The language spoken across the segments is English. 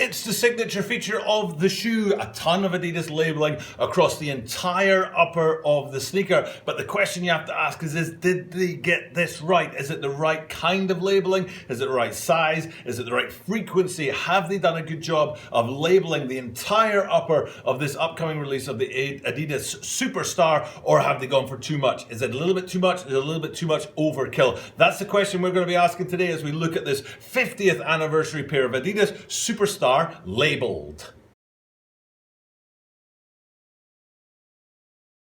It's the signature feature of the shoe, a ton of Adidas labeling across the entire upper of the sneaker. But the question you have to ask is did they get this right? Is it the right kind of labeling? Is it the right size? Is it the right frequency? Have they done a good job of labeling the entire upper of this upcoming release of the Adidas Superstar, or have they gone for too much? Is it a little bit too much? Is it a little bit too much overkill? That's the question we're going to be asking today as we look at this 50th anniversary pair of Adidas Superstar labeled.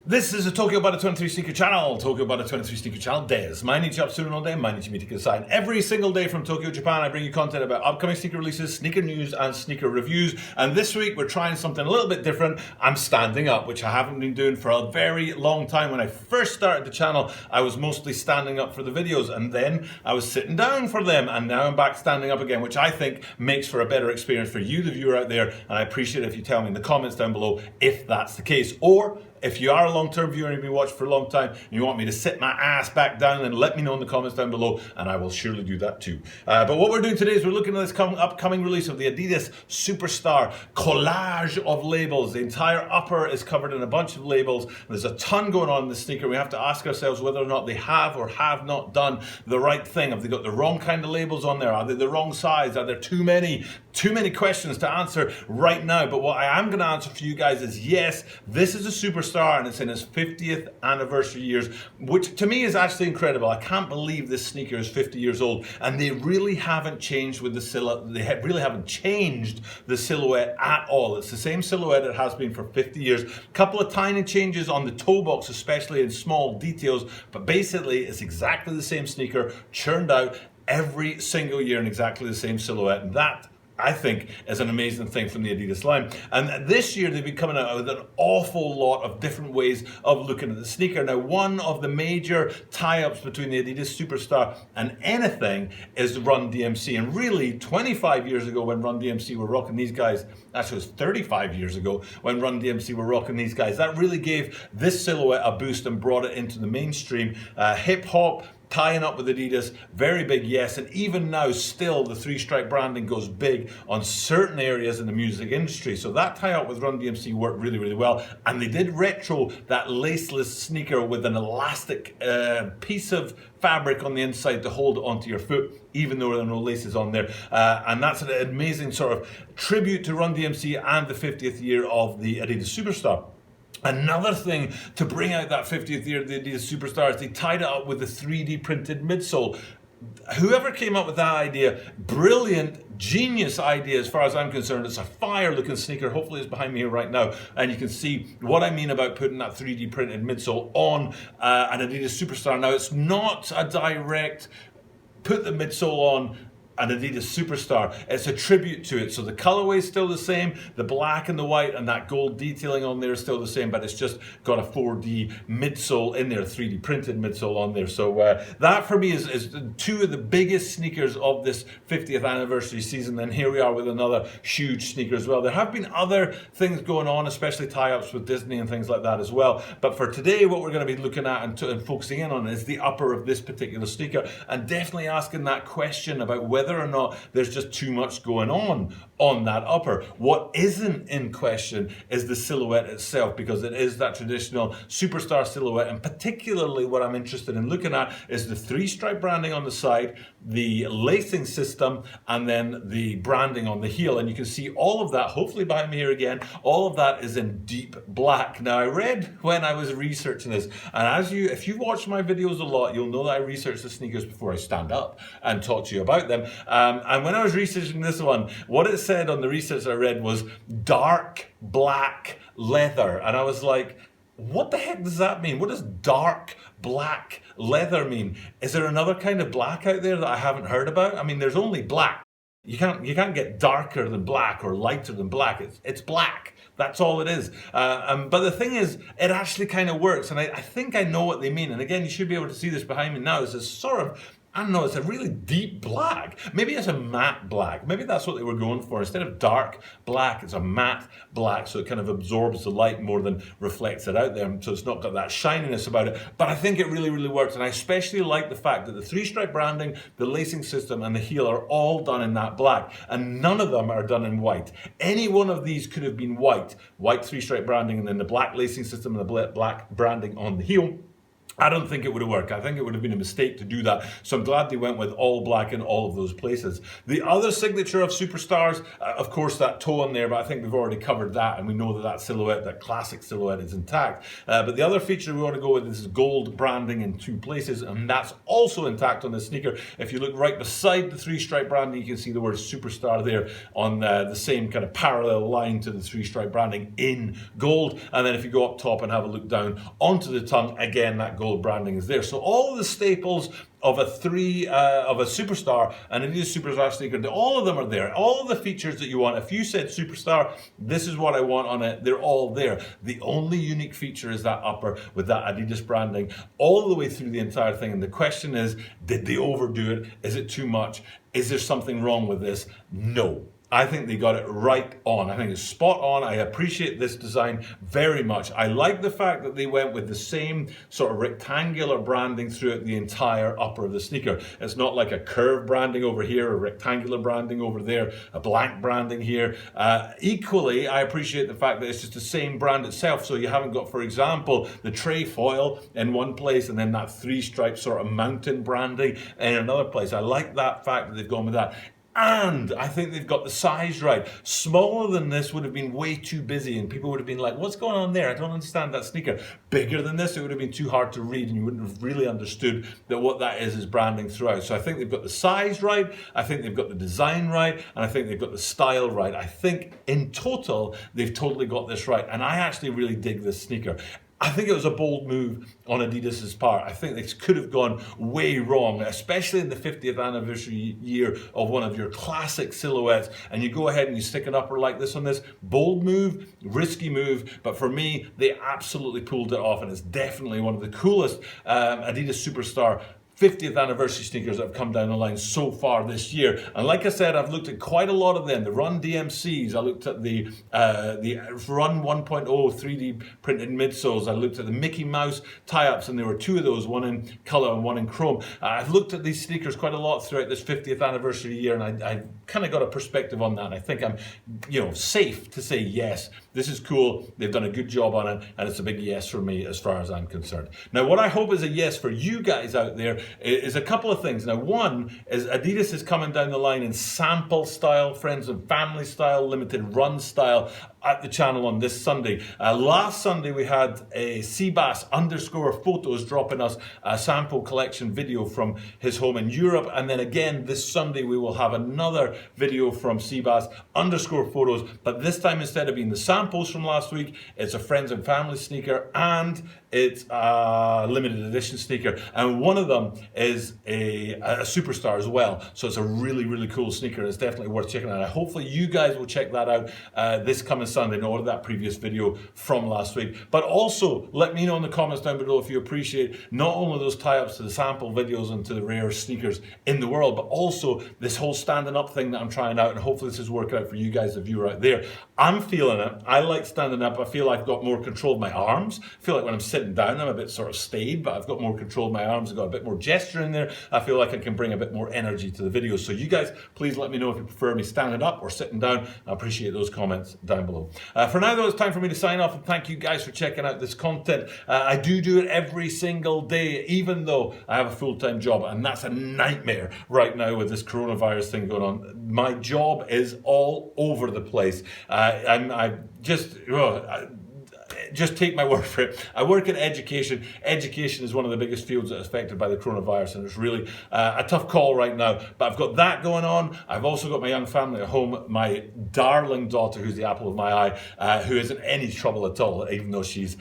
This is a Tokyo Butter 23 Sneaker Channel, Tokyo Butter 23 Sneaker Channel des. Mainichi Upsuno all day, Mainichi Mitake Sai. Every single day from Tokyo, Japan, I bring you content about upcoming sneaker releases, sneaker news, and sneaker reviews. And this week, we're trying something a little bit different. I'm standing up, which I haven't been doing for a very long time. When I first started the channel, I was mostly standing up for the videos, and then I was sitting down for them, and now I'm back standing up again, which I think makes for a better experience for you, the viewer out there. And I appreciate it if you tell me in the comments down below if that's the case. Or if you are a long-term viewer and you've been watching for a long time and you want me to sit my ass back down, then let me know in the comments down below and I will surely do that too. But what we're doing today is we're looking at this upcoming release of the Adidas Superstar Collage of Labels. The entire upper is covered in a bunch of labels. There's a ton going on in this sneaker. We have to ask ourselves whether or not they have or have not done the right thing. Have they got the wrong kind of labels on there? Are they the wrong size? Are there too many questions to answer right now? But what I am going to answer for you guys is yes, this is a Superstar and it's in its 50th anniversary years, which to me is actually incredible. I can't believe this sneaker is 50 years old and they really haven't changed with the silhouette. They really haven't changed the silhouette at all. It's the same silhouette it has been for 50 years. A couple of tiny changes on the toe box, especially in small details, but basically it's exactly the same sneaker churned out every single year in exactly the same silhouette, and that I think is an amazing thing from the Adidas line. And this year they've been coming out with an awful lot of different ways of looking at the sneaker. Now, one of the major tie-ups between the Adidas Superstar and anything is Run DMC. And really, 25 years ago when Run DMC were rocking these guys, actually it was 35 years ago when Run DMC were rocking these guys, that really gave this silhouette a boost and brought it into the mainstream. Hip-hop, tying up with Adidas, very big, yes. And even now, still, the three-stripe branding goes big on certain areas in the music industry. So that tie-up with Run DMC worked really, really well. And they did retro that laceless sneaker with an elastic piece of fabric on the inside to hold onto your foot, even though there are no laces on there. And that's an amazing sort of tribute to Run DMC and the 50th year of the Adidas Superstar. Another thing to bring out that 50th year of the Adidas Superstar is they tied it up with the 3D printed midsole. Whoever came up with that idea, brilliant, genius idea as far as I'm concerned. It's a fire looking sneaker. Hopefully it's behind me here right now. And you can see what I mean about putting that 3D printed midsole on an Adidas Superstar. Now, it's not a direct put the midsole on an Adidas Superstar. It's a tribute to it. So the colorway is still the same, the black and the white and that gold detailing on there is still the same, but it's just got a 4D midsole in there, 3D printed midsole on there. So that for me is two of the biggest sneakers of this 50th anniversary season. And here we are with another huge sneaker as well. There have been other things going on, especially tie-ups with Disney and things like that as well. But for today, what we're going to be looking at and focusing in on is the upper of this particular sneaker, and definitely asking that question about whether or not there's just too much going on that upper. What isn't in question is the silhouette itself, because it is that traditional Superstar silhouette, and particularly what I'm interested in looking at is the three-stripe branding on the side, the lacing system, and then the branding on the heel. And you can see all of that, hopefully behind me here again, all of that is in deep black. Now, I read when I was researching this, and if you watch my videos a lot, you'll know that I research the sneakers before I stand up and talk to you about them. And when I was researching this one, what it said on the research I read was dark black leather. And I was like, what the heck does that mean? What does dark black leather mean? Is there another kind of black out there that I haven't heard about? I mean, there's only black. You can't get darker than black or lighter than black. It's black. That's all it is. But the thing is, it actually kind of works. And I think I know what they mean. And again, you should be able to see this behind me now. It's this sort of I don't know, it's a really deep black. Maybe it's a matte black. Maybe that's what they were going for. Instead of dark black, it's a matte black, so it kind of absorbs the light more than reflects it out there, so it's not got that shininess about it. But I think it really, really works, and I especially like the fact that the three-stripe branding, the lacing system, and the heel are all done in that black, and none of them are done in white. Any one of these could have been white three-stripe branding, and then the black lacing system and the black branding on the heel. I don't think it would have worked. I think it would have been a mistake to do that. So I'm glad they went with all black in all of those places. The other signature of Superstars, of course, that toe on there, but I think we've already covered that, and we know that that silhouette, that classic silhouette, is intact. But the other feature we want to go with is gold branding in two places, and that's also intact on the sneaker. If you look right beside the three-stripe branding, you can see the word Superstar there on the same kind of parallel line to the three-stripe branding in gold. And then if you go up top and have a look down onto the tongue, again, that gold branding is there. So all of the staples of a Superstar and Adidas Superstar sneaker, all of them are there. All of the features that you want. If you said Superstar, this is what I want on it, they're all there. The only unique feature is that upper with that Adidas branding all the way through the entire thing. And the question is, did they overdo it? Is it too much? Is there something wrong with this? No. I think they got it right on. I think it's spot on. I appreciate this design very much. I like the fact that they went with the same sort of rectangular branding throughout the entire upper of the sneaker. It's not like a curved branding over here, a rectangular branding over there, a blank branding here. Equally, I appreciate the fact that it's just the same brand itself. So you haven't got, for example, the trefoil in one place and then that three-stripe sort of mountain branding in another place. I like that fact that they've gone with that. And I think they've got the size right. Smaller than this would have been way too busy and people would have been like, what's going on there? I don't understand that sneaker. Bigger than this, it would have been too hard to read and you wouldn't have really understood that what that is branding throughout. So I think they've got the size right, I think they've got the design right, and I think they've got the style right. I think in total, they've totally got this right. And I actually really dig this sneaker. I think it was a bold move on Adidas's part. I think this could have gone way wrong, especially in the 50th anniversary year of one of your classic silhouettes, and you go ahead and you stick an upper like this on this. Bold move, risky move, but for me, they absolutely pulled it off, and it's definitely one of the coolest Adidas Superstar 50th anniversary sneakers that have come down the line so far this year. And like I said, I've looked at quite a lot of them. The Run DMCs, I looked at the Run 1.0 3D printed midsoles. I looked at the Mickey Mouse tie-ups, and there were two of those, one in color and one in chrome. I've looked at these sneakers quite a lot throughout this 50th anniversary year, and I kind of got a perspective on that. And I think I'm, safe to say yes, this is cool. They've done a good job on it, and it's a big yes for me as far as I'm concerned. Now, what I hope is a yes for you guys out there is a couple of things. Now, one is Adidas is coming down the line in sample style, friends and family style, limited run style at the channel on this Sunday. Last Sunday we had a Seabass_photos dropping us a sample collection video from his home in Europe, and then again this Sunday we will have another video from Seabass_photos, but this time instead of being the samples from last week, it's a friends and family sneaker and it's a limited edition sneaker, and one of them is a Superstar as well. So it's a really, really cool sneaker. It's definitely worth checking out. Hopefully you guys will check that out this coming Sunday in order that previous video from last week. But also let me know in the comments down below if you appreciate not only those tie-ups to the sample videos and to the rare sneakers in the world, but also this whole standing up thing that I'm trying out, and hopefully this is working out for you guys, the viewer out there. I'm feeling it. I like standing up. I feel I've got more control of my arms. I feel like when I'm sitting down, I'm a bit sort of staid, but I've got more control of my arms. I've got a bit more gesture in there. I feel like I can bring a bit more energy to the videos. So you guys, please let me know if you prefer me standing up or sitting down. I appreciate those comments down below. For now, though, it's time for me to sign off, and thank you guys for checking out this content. I do it every single day, even though I have a full-time job, and that's a nightmare right now with this coronavirus thing going on. My job is all over the place. Just take my word for it. I work in education. Education is one of the biggest fields that's affected by the coronavirus, and it's really a tough call right now. But I've got that going on. I've also got my young family at home, my darling daughter, who's the apple of my eye, who isn't any trouble at all, even though she's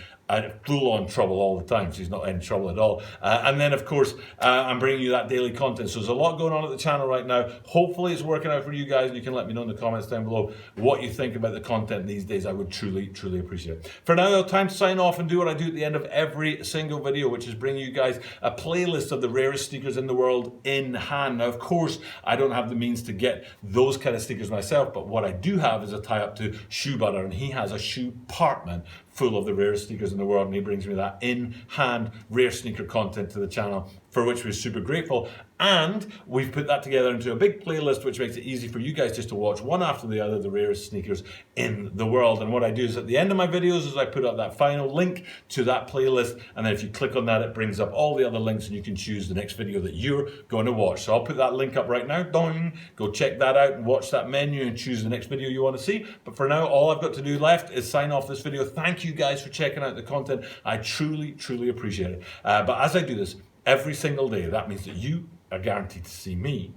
full on trouble all the time. She's not in trouble at all. And then, of course, I'm bringing you that daily content. So there's a lot going on at the channel right now. Hopefully it's working out for you guys, and you can let me know in the comments down below what you think about the content these days. I would truly, truly appreciate it. For now, though, time to sign off and do what I do at the end of every single video, which is bring you guys a playlist of the rarest sneakers in the world in hand. Now, of course, I don't have the means to get those kind of sneakers myself, but what I do have is a tie-up to Shoe Butter, and he has a shoe partment full of the rarest sneakers in the world, and he brings me that in-hand rare sneaker content to the channel, for which we're super grateful. And we've put that together into a big playlist, which makes it easy for you guys just to watch one after the other the rarest sneakers in the world. And what I do is at the end of my videos is I put up that final link to that playlist, and then if you click on that, it brings up all the other links, and you can choose the next video that you're going to watch. So I'll put that link up right now. Doing, go check that out and watch that menu and choose the next video you want to see. But for now, all I've got to do left is sign off this video. Thank you guys for checking out the content. I truly, truly appreciate it. But as I do this every single day, that means that you are guaranteed to see me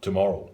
tomorrow.